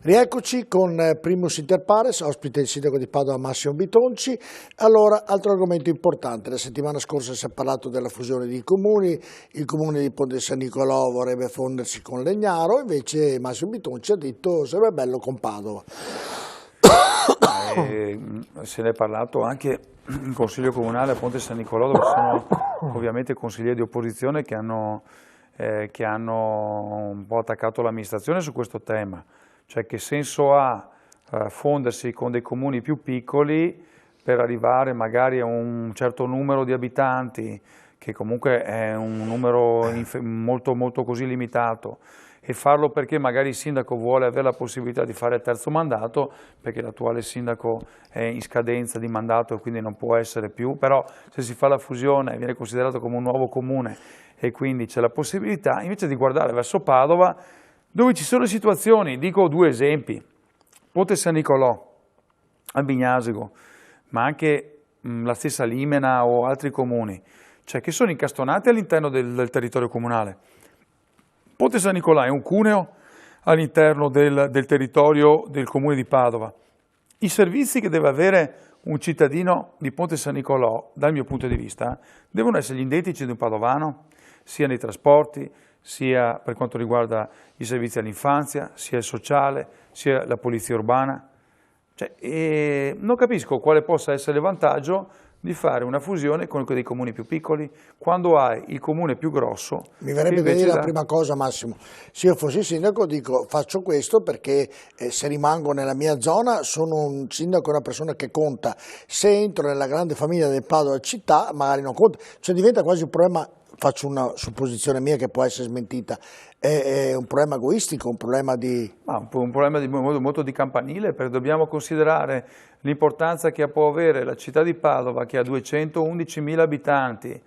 Rieccoci con Primus Inter Pares, ospite il sindaco di Padova Massimo Bitonci. Allora, altro argomento importante, la settimana scorsa si è parlato della fusione di comuni, il comune di Ponte San Nicolò vorrebbe fondersi con Legnaro, invece Massimo Bitonci ha detto sarebbe bello con Padova. Se ne è parlato anche in Consiglio Comunale a Ponte San Nicolò, dove sono ovviamente consiglieri di opposizione che hanno un po' attaccato l'amministrazione su questo tema. Cioè che senso ha fondersi con dei comuni più piccoli per arrivare magari a un certo numero di abitanti, che comunque è un numero molto così limitato, e farlo perché magari il sindaco vuole avere la possibilità di fare il terzo mandato, perché l'attuale sindaco è in scadenza di mandato e quindi non può essere più, però se si fa la fusione viene considerato come un nuovo comune e quindi c'è la possibilità, invece di guardare verso Padova, dove ci sono situazioni, dico due esempi, Ponte San Nicolò, Albignasego, ma anche la stessa Limena o altri comuni, cioè che sono incastonati all'interno del territorio comunale. Ponte San Nicolò è un cuneo all'interno del territorio del comune di Padova. I servizi che deve avere un cittadino di Ponte San Nicolò, dal mio punto di vista, devono essere gli identici di un padovano, sia nei trasporti, sia per quanto riguarda i servizi all'infanzia, sia il sociale, sia la polizia urbana. Cioè, non capisco quale possa essere il vantaggio di fare una fusione con dei comuni più piccoli, quando hai il comune più grosso. Mi verrebbe da dire la prima cosa, Massimo, se io fossi sindaco dico faccio questo perché se rimango nella mia zona sono un sindaco, una persona che conta, se entro nella grande famiglia del Padova città magari non conta, cioè diventa quasi un problema. Faccio una supposizione mia che può essere smentita, è un problema egoistico, un problema di... un problema molto di campanile, perché dobbiamo considerare l'importanza che può avere la città di Padova, che ha 211.000 abitanti,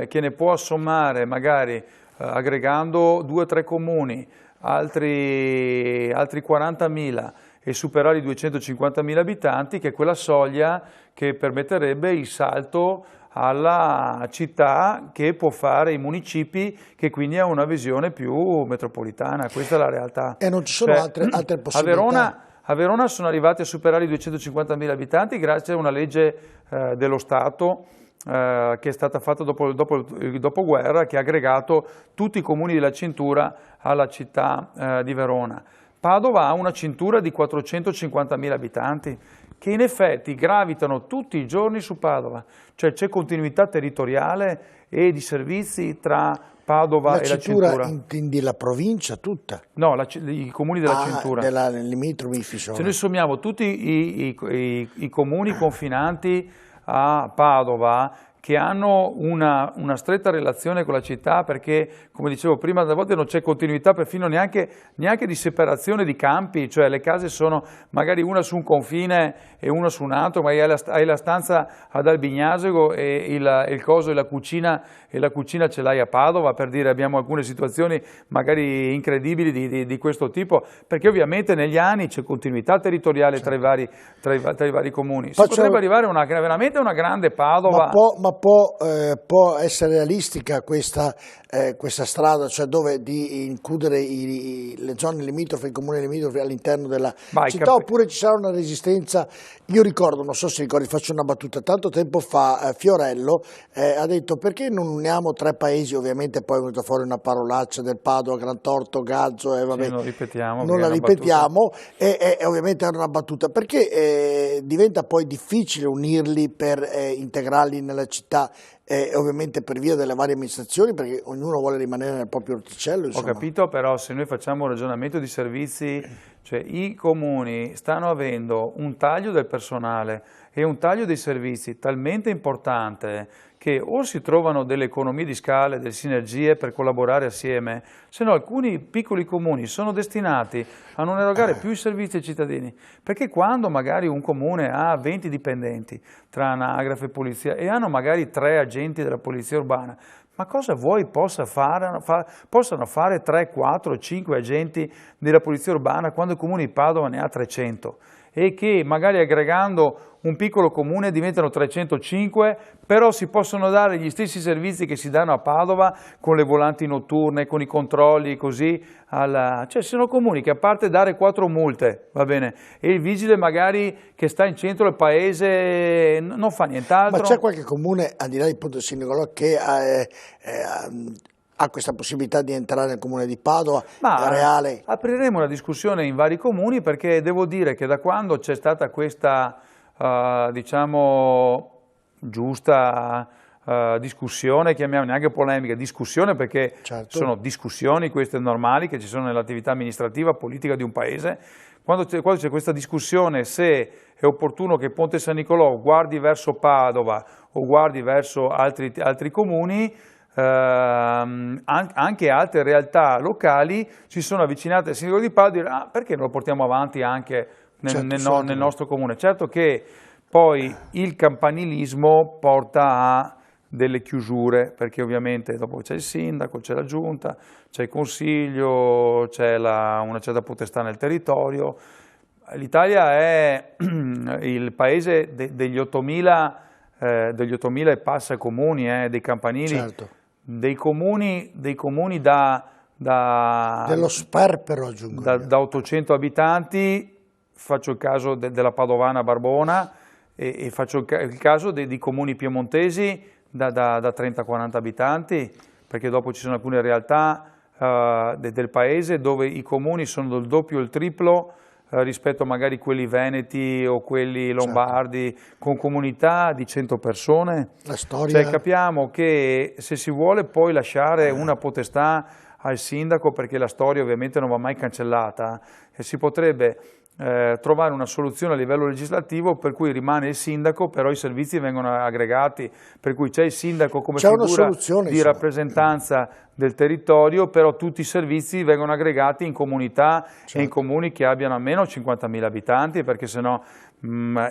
che ne può assommare magari aggregando 2 o 3 comuni, altri 40.000 e superare i 250.000 abitanti, che è quella soglia che permetterebbe il salto alla città che può fare i municipi, che quindi ha una visione più metropolitana. Questa è la realtà. E non ci sono altre possibilità. A Verona sono arrivati a superare i 250.000 abitanti grazie a una legge dello Stato che è stata fatta dopo il dopoguerra, che ha aggregato tutti i comuni della cintura alla città di Verona. Padova ha una cintura di 450.000 abitanti, che in effetti gravitano tutti i giorni su Padova, cioè c'è continuità territoriale e di servizi tra Padova e la cintura. Intendi la provincia tutta? No, i comuni della cintura. Della limitrofi Fisola. Se noi sommiamo tutti i comuni confinanti a Padova, che hanno una stretta relazione con la città, perché, come dicevo prima, a volte non c'è continuità perfino neanche di separazione di campi, cioè le case sono magari una su un confine e una su un altro, ma hai la stanza ad Albignasego e il coso e la cucina ce l'hai a Padova, per dire, abbiamo alcune situazioni magari incredibili di questo tipo, perché ovviamente negli anni c'è continuità territoriale tra i vari comuni. Si potrebbe arrivare veramente a una grande Padova. Ma può essere realistica questa strada, cioè dove di includere le zone limitrofe, i comuni limitrofi all'interno della città, oppure ci sarà una resistenza? Io ricordo, non so se ricordi, faccio una battuta, tanto tempo fa Fiorello ha detto perché non uniamo 3 paesi, ovviamente poi è venuta fuori una parolaccia del Padova, Grantorto, Gazzo, vabbè, sì, non la ripetiamo, e ovviamente era una battuta, perché diventa poi difficile unirli per integrarli nella città, ovviamente per via delle varie amministrazioni, perché ognuno vuole rimanere nel proprio orticello. Insomma. Ho capito, però se noi facciamo un ragionamento di servizi, cioè i comuni stanno avendo un taglio del personale e un taglio dei servizi talmente importante che o si trovano delle economie di scala, delle sinergie per collaborare assieme, se no alcuni piccoli comuni sono destinati a non erogare più i servizi ai cittadini, perché quando magari un comune ha 20 dipendenti tra anagrafe e polizia e hanno magari 3 agenti della polizia urbana, ma cosa vuoi possano fare 3, 4, 5 agenti della polizia urbana quando il comune di Padova ne ha 300? e che magari aggregando un piccolo comune diventano 305, però si possono dare gli stessi servizi che si danno a Padova con le volanti notturne, con i controlli, così, cioè ci sono comuni che a parte dare 4 multe, va bene, e il vigile magari che sta in centro al paese non fa nient'altro. Ma c'è qualche comune, al di là di Ponte San Nicolò, che ha questa possibilità di entrare nel comune di Padova? Reale? Apriremo una discussione in vari comuni, perché devo dire che da quando c'è stata questa diciamo giusta discussione, chiamiamo neanche polemica, discussione, perché sono discussioni queste normali che ci sono nell'attività amministrativa, politica di un paese. Quando c'è questa discussione se è opportuno che Ponte San Nicolò guardi verso Padova o guardi verso altri comuni, anche altre realtà locali si sono avvicinate al sindaco di Padova e dire perché non lo portiamo avanti anche nel nostro comune. Certo che poi il campanilismo porta a delle chiusure, perché ovviamente dopo c'è il sindaco, c'è la giunta, c'è il consiglio, c'è una certa potestà nel territorio. L'Italia è il paese degli 8.000 e passa comuni, dei campanili, dei comuni dello sperpero, aggiungo da 800 abitanti. Faccio il caso della Padovana Barbona e faccio il caso di comuni piemontesi da 30-40 abitanti, perché dopo ci sono alcune realtà del paese dove i comuni sono del doppio o il triplo rispetto magari quelli veneti o quelli lombardi, con comunità di 100 persone. La storia... Cioè, capiamo che se si vuole poi lasciare una potestà al sindaco, perché la storia ovviamente non va mai cancellata, si potrebbe trovare una soluzione a livello legislativo per cui rimane il sindaco, però i servizi vengono aggregati, per cui c'è il sindaco come figura di rappresentanza del territorio, però tutti i servizi vengono aggregati in comunità e in comuni che abbiano almeno 50.000 abitanti, perché sennò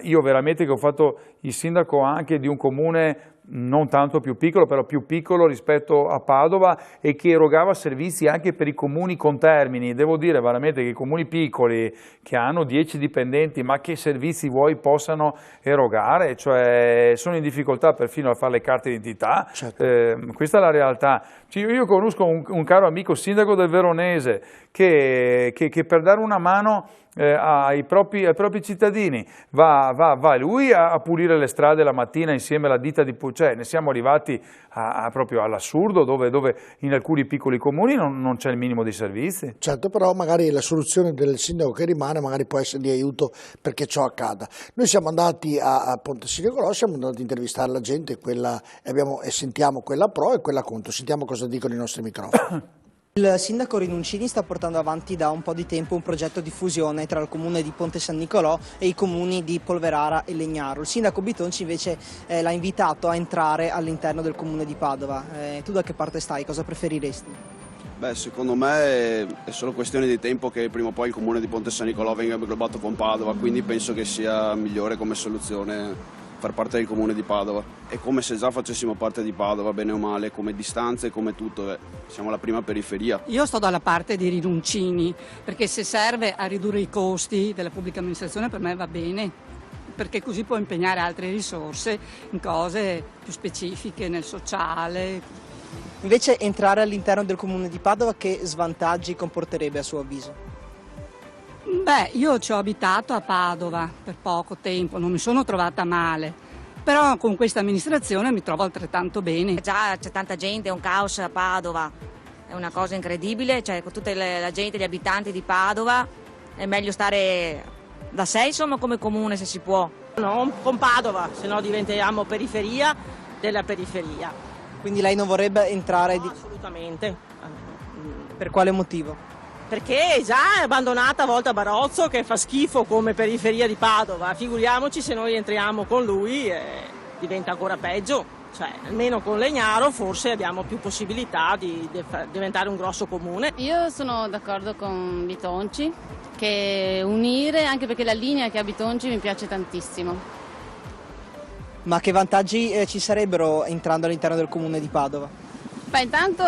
io veramente che ho fatto il sindaco anche di un comune non tanto più piccolo, però più piccolo rispetto a Padova, e che erogava servizi anche per i comuni contermini. Devo dire veramente che i comuni piccoli che hanno 10 dipendenti, ma che servizi vuoi possano erogare, cioè sono in difficoltà perfino a fare le carte d'identità. Questa è la realtà. Io conosco un caro amico sindaco del Veronese che per dare una mano ai propri cittadini va lui a pulire le strade la mattina insieme alla ditta di cioè ne siamo arrivati proprio all'assurdo, dove in alcuni piccoli comuni non c'è il minimo di servizi. Certo, però magari la soluzione del sindaco che rimane magari può essere di aiuto perché ciò accada. Noi siamo andati a Ponte San Nicolò, siamo andati ad intervistare la gente e sentiamo quella pro e quella contro, sentiamo cosa dicono i nostri microfoni. Il sindaco Rinuncini sta portando avanti da un po' di tempo un progetto di fusione tra il comune di Ponte San Nicolò e i comuni di Polverara e Legnaro. Il sindaco Bitonci invece l'ha invitato a entrare all'interno del comune di Padova. Tu da che parte stai? Cosa preferiresti? Beh, secondo me è solo questione di tempo che prima o poi il comune di Ponte San Nicolò venga inglobato con Padova, quindi penso che sia migliore come soluzione far parte del comune di Padova. È come se già facessimo parte di Padova, bene o male, come distanze, come tutto, siamo la prima periferia. Io sto dalla parte di Rinuncini, perché se serve a ridurre i costi della pubblica amministrazione per me va bene, perché così può impegnare altre risorse in cose più specifiche, nel sociale. Invece entrare all'interno del comune di Padova che svantaggi comporterebbe a suo avviso? Beh, io ci ho abitato a Padova per poco tempo, non mi sono trovata male, però con questa amministrazione mi trovo altrettanto bene. Già c'è tanta gente, è un caos a Padova, è una cosa incredibile, cioè con tutta la gente, gli abitanti di Padova, è meglio stare da sé, insomma, come comune se si può. Non con Padova, se no diventiamo periferia della periferia. Quindi lei non vorrebbe entrare? No, assolutamente. Per quale motivo? Perché già è abbandonata a volte a Barozzo, che fa schifo come periferia di Padova, figuriamoci se noi entriamo con lui diventa ancora peggio, cioè almeno con Legnaro forse abbiamo più possibilità di diventare un grosso comune. Io sono d'accordo con Bitonci, che unire, anche perché la linea che ha Bitonci mi piace tantissimo. Ma che vantaggi ci sarebbero entrando all'interno del comune di Padova? Beh, intanto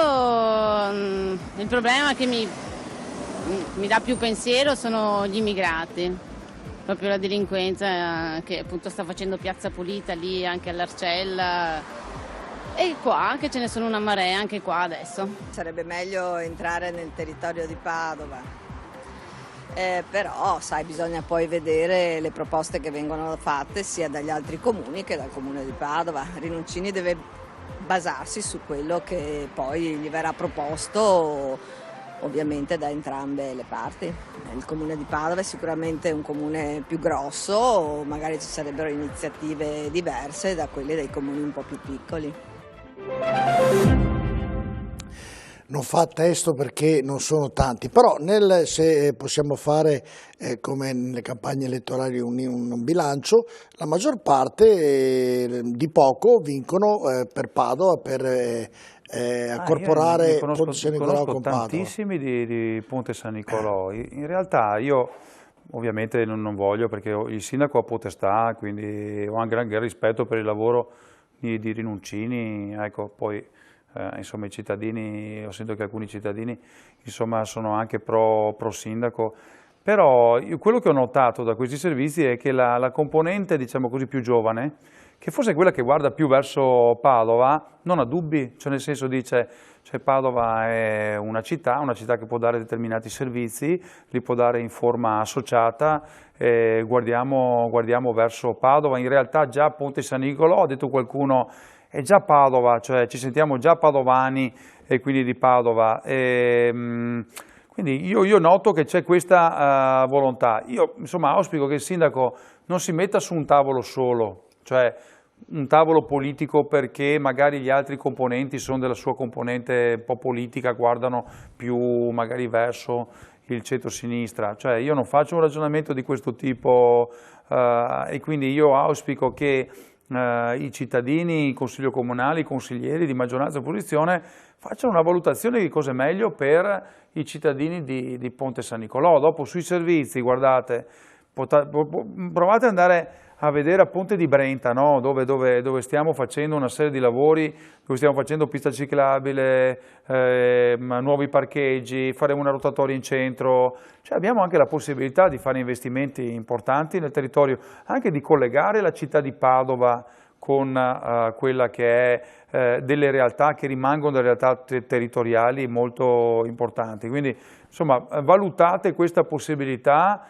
il problema che mi dà più pensiero sono gli immigrati. proprio la delinquenza che appunto sta facendo piazza pulita lì anche all'Arcella e qua che ce ne sono una marea anche qua adesso. Sarebbe meglio entrare nel territorio di Padova. Però sai, bisogna poi vedere le proposte che vengono fatte sia dagli altri comuni che dal comune di Padova. Rinuncini deve basarsi su quello che poi gli verrà proposto ovviamente da entrambe le parti. Il comune di Padova è sicuramente un comune più grosso, magari ci sarebbero iniziative diverse da quelle dei comuni un po' più piccoli. Non fa testo perché non sono tanti, però se possiamo fare come nelle campagne elettorali un bilancio, la maggior parte di poco vincono per Padova, per accorporare Ponte San Nicolò con Padova. Tantissimi di Ponte San Nicolò. In realtà io ovviamente non voglio, perché il sindaco ha potestà, quindi ho un gran rispetto per il lavoro di Rinuncini, ecco, poi insomma i cittadini, ho sentito che alcuni cittadini insomma sono anche pro sindaco, però quello che ho notato da questi servizi è che la componente, diciamo così, più giovane, che forse è quella che guarda più verso Padova, non ha dubbi, cioè nel senso dice, cioè Padova è una città che può dare determinati servizi, li può dare in forma associata, guardiamo verso Padova. In realtà già Ponte San Nicolò, ha detto qualcuno, è già Padova, cioè ci sentiamo già padovani e quindi di Padova. Quindi io noto che c'è questa volontà. Io insomma auspico che il sindaco non si metta su un tavolo solo, cioè un tavolo politico perché magari gli altri componenti sono della sua componente un po' politica, guardano più magari verso il centro-sinistra. Cioè io non faccio un ragionamento di questo tipo e quindi io auspico che i cittadini, i consiglio comunali, i consiglieri di maggioranza e opposizione facciano una valutazione di cosa è meglio per i cittadini di Ponte San Nicolò. Dopo sui servizi, guardate, provate ad andare a vedere a Ponte di Brenta, no? dove stiamo facendo una serie di lavori, dove stiamo facendo pista ciclabile, nuovi parcheggi, faremo una rotatoria in centro, cioè abbiamo anche la possibilità di fare investimenti importanti nel territorio, anche di collegare la città di Padova con quella che è delle realtà che rimangono delle realtà territoriali molto importanti. Quindi insomma valutate questa possibilità.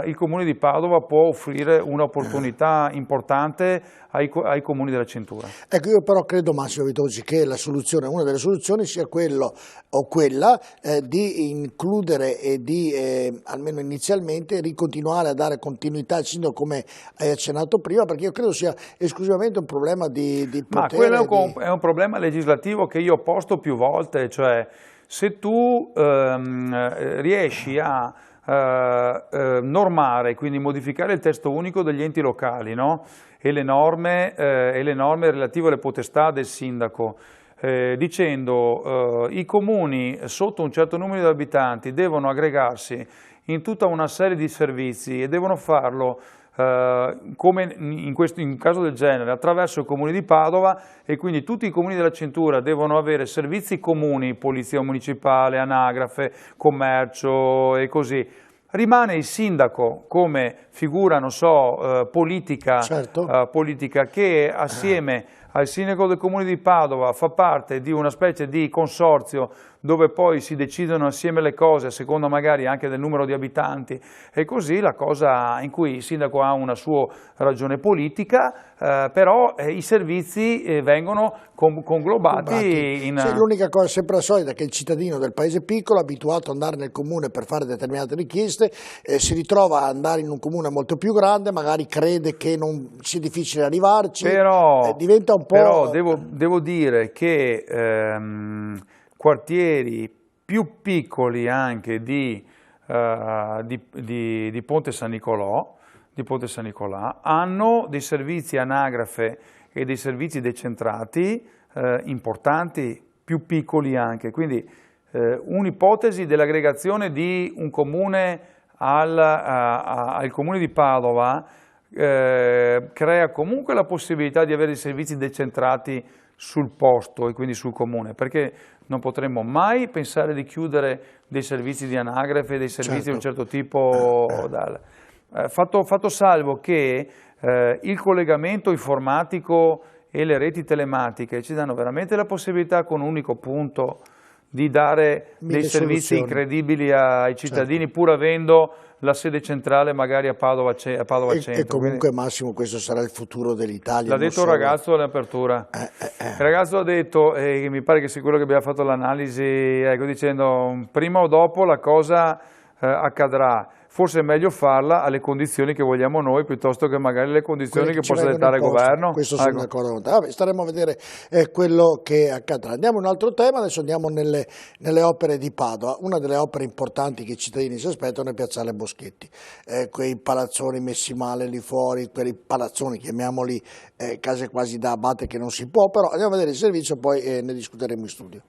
Il Comune di Padova può offrire un'opportunità importante ai comuni della cintura. Ecco, io però credo, Massimo Vitoci, che la soluzione, una delle soluzioni sia quella di includere e di, almeno inizialmente, ricontinuare a dare continuità al sindaco come hai accennato prima, perché io credo sia esclusivamente un problema di potere. Ma quello è un problema legislativo che io ho posto più volte, cioè se tu riesci a normare, quindi modificare il testo unico degli enti locali, no? e le norme relative alle potestà del sindaco, dicendo i comuni sotto un certo numero di abitanti devono aggregarsi in tutta una serie di servizi e devono farlo come in caso del genere attraverso i comuni di Padova, e quindi tutti i comuni della cintura devono avere servizi comuni, polizia municipale, anagrafe, commercio e così. Rimane il sindaco come figura, non so, politica, certo. Politica che assieme al sindaco del comune di Padova fa parte di una specie di consorzio dove poi si decidono assieme le cose a seconda magari anche del numero di abitanti, e così la cosa in cui il sindaco ha una sua ragione politica, però i servizi vengono conglobati in... Sì, l'unica cosa sempre la solita è che il cittadino del paese piccolo, abituato ad andare nel comune per fare determinate richieste, si ritrova ad andare in un comune molto più grande, magari crede che non sia difficile arrivarci, diventa un po'... Però devo dire che quartieri più piccoli anche di Ponte San Nicolò, hanno dei servizi anagrafe e dei servizi decentrati importanti, più piccoli anche. Quindi un'ipotesi dell'aggregazione di un comune al comune di Padova crea comunque la possibilità di avere i servizi decentrati sul posto e quindi sul comune, perché non potremmo mai pensare di chiudere dei servizi di anagrafe, dei servizi di un certo tipo. fatto salvo che il collegamento informatico e le reti telematiche ci danno veramente la possibilità con un unico punto di dare dei servizi incredibili ai cittadini, certo, pur avendo la sede centrale magari a Padova Centro. E comunque Massimo, questo sarà il futuro dell'Italia. L'ha detto il ragazzo all'apertura. Il ragazzo ha detto, mi pare che sia quello che abbiamo fatto l'analisi, ecco, dicendo prima o dopo la cosa accadrà. Forse è meglio farla alle condizioni che vogliamo noi, piuttosto che magari le condizioni che possa dettare il governo. Questo sono d'accordo con te. Vabbè, staremo a vedere quello che accadrà. Andiamo a un altro tema, adesso andiamo nelle opere di Padova. Una delle opere importanti che i cittadini si aspettano è Piazzale Boschetti. Quei palazzoni messi male lì fuori, quei palazzoni, chiamiamoli case quasi da abate che non si può, però andiamo a vedere il servizio, poi ne discuteremo in studio.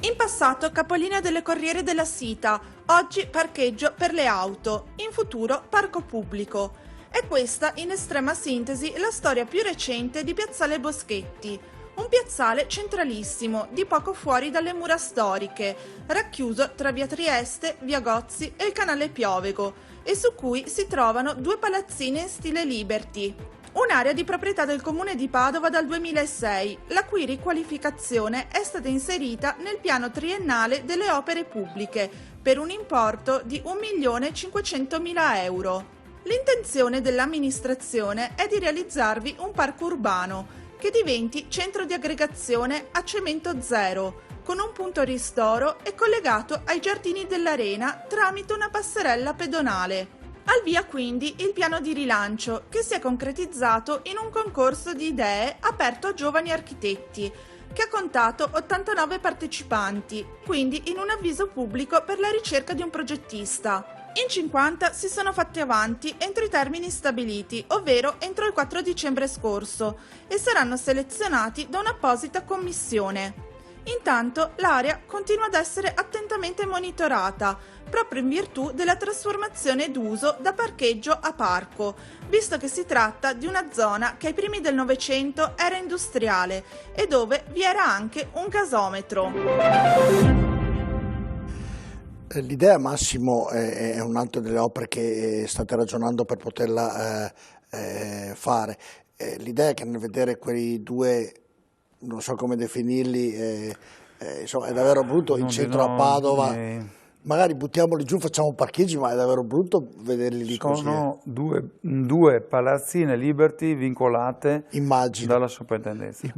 In passato capolinea delle corriere della Sita, oggi parcheggio per le auto, in futuro parco pubblico. È questa, in estrema sintesi, la storia più recente di Piazzale Boschetti. Un piazzale centralissimo, di poco fuori dalle mura storiche, racchiuso tra via Trieste, via Gozzi e il canale Piovego, e su cui si trovano due palazzine in stile Liberty. Un'area di proprietà del Comune di Padova dal 2006, la cui riqualificazione è stata inserita nel piano triennale delle opere pubbliche per un importo di 1.500.000 euro. L'intenzione dell'amministrazione è di realizzarvi un parco urbano che diventi centro di aggregazione a cemento zero, con un punto ristoro e collegato ai giardini dell'Arena tramite una passerella pedonale. Al via quindi il piano di rilancio, che si è concretizzato in un concorso di idee aperto a giovani architetti, che ha contato 89 partecipanti, quindi in un avviso pubblico per la ricerca di un progettista. In 50 si sono fatti avanti entro i termini stabiliti, ovvero entro il 4 dicembre scorso, e saranno selezionati da un'apposita commissione. Intanto l'area continua ad essere attentamente monitorata, proprio in virtù della trasformazione d'uso da parcheggio a parco, visto che si tratta di una zona che ai primi del Novecento era industriale e dove vi era anche un gasometro. L'idea, Massimo, è un'altra delle opere che state ragionando per poterla fare. L'idea è che nel vedere quei due, non so come definirli, insomma è davvero brutto in centro a Padova. Magari buttiamoli giù, facciamo parcheggi, ma è davvero brutto vederli lì così. Sono due palazzine Liberty vincolate dalla soprintendenza.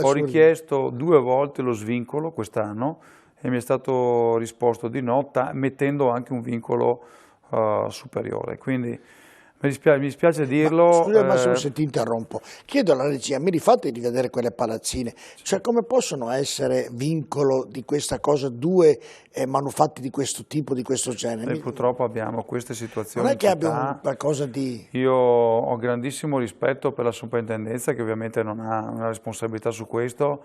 Ho richiesto 2 volte lo svincolo quest'anno e mi è stato risposto di no, mettendo anche un vincolo superiore. Quindi mi dispiace dirlo. Scusa Massimo se ti interrompo, chiedo alla regia, mi rifate di vedere quelle palazzine, cioè come possono essere vincolo di questa cosa 2 manufatti di questo tipo, di questo genere? E purtroppo abbiamo queste situazioni. Non è che abbia qualcosa di... Io ho grandissimo rispetto per la soprintendenza, che ovviamente non ha una responsabilità su questo,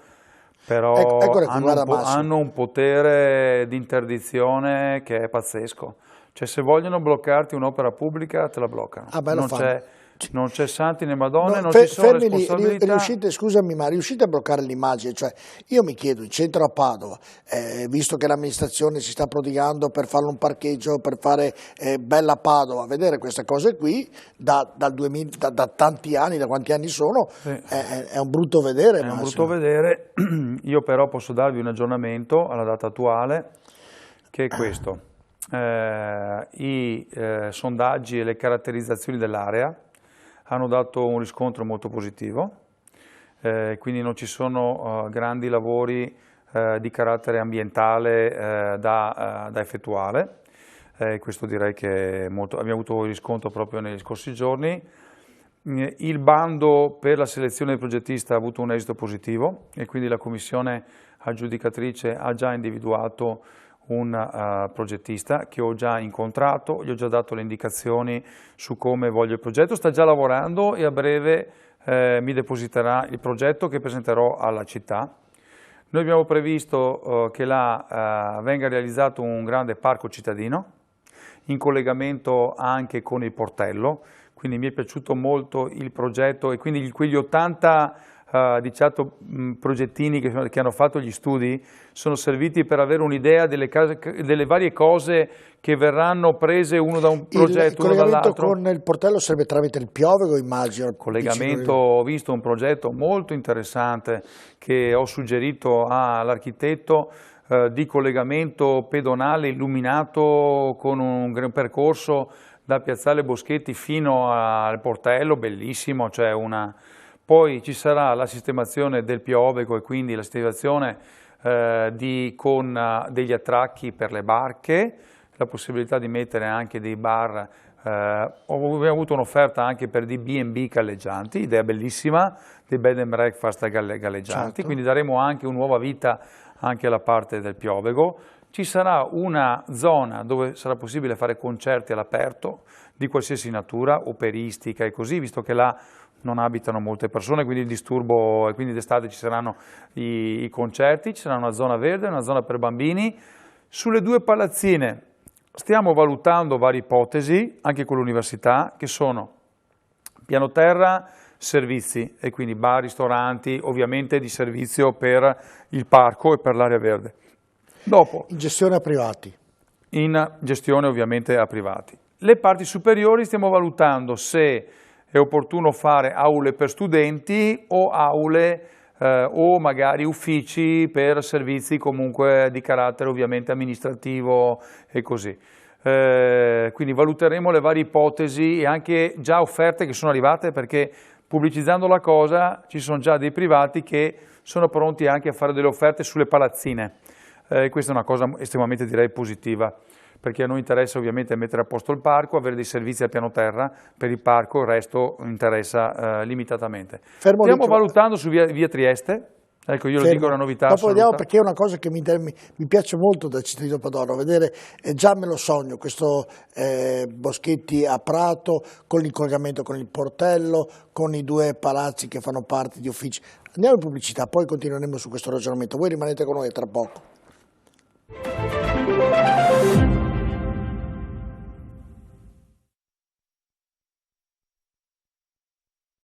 però hanno un potere di interdizione che è pazzesco. Cioè se vogliono bloccarti un'opera pubblica te la bloccano, non c'è santi né madonne, non ci sono responsabilità. Scusami, ma riuscite a bloccare l'immagine? Cioè, io mi chiedo, in centro a Padova, visto che l'amministrazione si sta prodigando per fare un parcheggio, per fare bella Padova, vedere queste cose qui da tanti anni, da quanti anni sono, sì, è un brutto vedere. È un brutto vedere, io però posso darvi un aggiornamento alla data attuale, che è questo. I sondaggi e le caratterizzazioni dell'area hanno dato un riscontro molto positivo, quindi non ci sono grandi lavori di carattere ambientale da effettuare. Questo direi che abbiamo avuto riscontro proprio negli scorsi giorni. Il bando per la selezione del progettista ha avuto un esito positivo e quindi la commissione aggiudicatrice ha già individuato un progettista che ho già incontrato, gli ho già dato le indicazioni su come voglio il progetto, sta già lavorando e a breve mi depositerà il progetto che presenterò alla città. Noi abbiamo previsto che là venga realizzato un grande parco cittadino in collegamento anche con il portello, quindi mi è piaciuto molto il progetto e quindi quegli 80 di certo progettini che hanno fatto gli studi sono serviti per avere un'idea delle varie cose che verranno prese uno da un progetto, uno dall'altro. Il collegamento con il portello sarebbe tramite il piovego, immagino. Il collegamento, ho visto un progetto molto interessante che ho suggerito all'architetto di collegamento pedonale illuminato con un percorso da Piazzale Boschetti fino al portello, bellissimo, cioè poi ci sarà la sistemazione del piovego e quindi la sistemazione con degli attracchi per le barche, la possibilità di mettere anche dei bar, abbiamo avuto un'offerta anche per dei B&B galleggianti, idea bellissima, dei bed and breakfast galleggianti, certo. Quindi daremo anche una nuova vita anche alla parte del piovego. Ci sarà una zona dove sarà possibile fare concerti all'aperto di qualsiasi natura, operistica e così, visto che là non abitano molte persone, quindi il disturbo, e quindi d'estate ci saranno i concerti, ci sarà una zona verde, una zona per bambini. Sulle 2 palazzine stiamo valutando varie ipotesi, anche con l'università, che sono piano terra, servizi, e quindi bar, ristoranti, ovviamente di servizio per il parco e per l'area verde. Dopo, in gestione a privati. In gestione ovviamente a privati. Le parti superiori stiamo valutando se è opportuno fare aule per studenti o aule o magari uffici per servizi comunque di carattere ovviamente amministrativo e così. Quindi valuteremo le varie ipotesi e anche già offerte che sono arrivate, perché pubblicizzando la cosa ci sono già dei privati che sono pronti anche a fare delle offerte sulle palazzine. Questa è una cosa estremamente, direi, positiva, perché a noi interessa ovviamente mettere a posto il parco, avere dei servizi al piano terra per il parco, il resto interessa limitatamente. Stiamo valutando su via Trieste, ecco, io lo dico, è una novità dopo assoluta. Vediamo, perché è una cosa che mi piace molto da cittadino padano, vedere, già me lo sogno, questo Boschetti a Prato, con il collegamento con il portello, con i 2 palazzi che fanno parte di uffici. Andiamo in pubblicità, poi continueremo su questo ragionamento. Voi rimanete con noi tra poco.